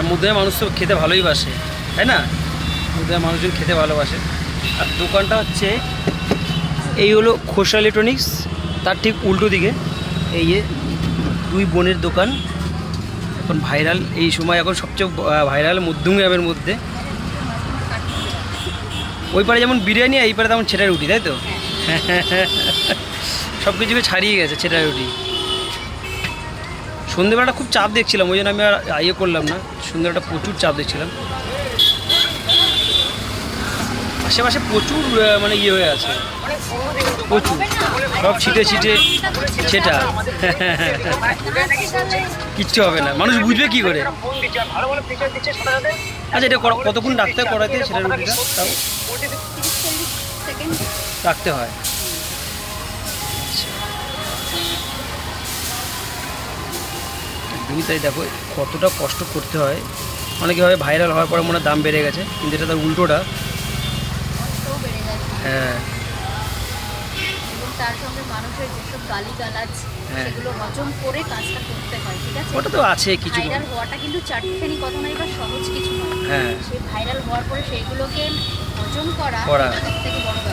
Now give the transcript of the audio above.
আর মুদিয়া মানুষ তো খেতে ভালোই বাসে, তাই না? মুদিয়া মানুষজন খেতে ভালোবাসে। আর দোকানটা হচ্ছে এই হলো খোসা ইলেকট্রনিক্স, তার ঠিক উল্টো দিকে এই যে দুই বোনের দোকান। এখন ভাইরাল এই সময়, এখন সবচেয়ে ভাইরাল মধ্যমগ্রামের মধ্যে। ওই পারে যেমন বিরিয়ানি, এই পারে তেমন ছেটা রুটি, তাই তো? সব কিছুকে ছাড়িয়ে গেছে ছেটা রুটি। সন্ধ্যেবেলাটা খুব চাপ দেখছিলাম, ওই জন্য আমি আর ইয়ে করলাম না। সন্ধ্যেবেলাটা প্রচুর চাপ দেখছিলাম, আশেপাশে প্রচুর মানে ইয়ে হয়ে আছে, প্রচুর সব ছিটে ছিটে ছেটা। কিচ্ছু হবে না, মানুষ বুঝবে কি করে? আচ্ছা, এটা কতক্ষণ রাখতে করাতে সেটা রুটিটা তাও রাখতে হয়? তুমি তাই দেখো কতটা কষ্ট করতে হয়। অনেকে ভাবে ভাইরাল হওয়ার পরে মনে হয় দাম বেড়ে গেছে, কিন্তু এটা তার উল্টোটা। হ্যাঁ, তার সঙ্গে মানুষের যেসব গালিগালাজ সেগুলো হজম করে কাজটা করতে হয়, ঠিক আছে? ওটা তো আছে কিছু। ভাইরাল হওয়াটা কিন্তু চারটিখানি কথা নয় বা সহজ কিছু নয়। হ্যাঁ, সেই ভাইরাল হওয়ার পরে সেইগুলোকে হজম করা করা থেকে বড়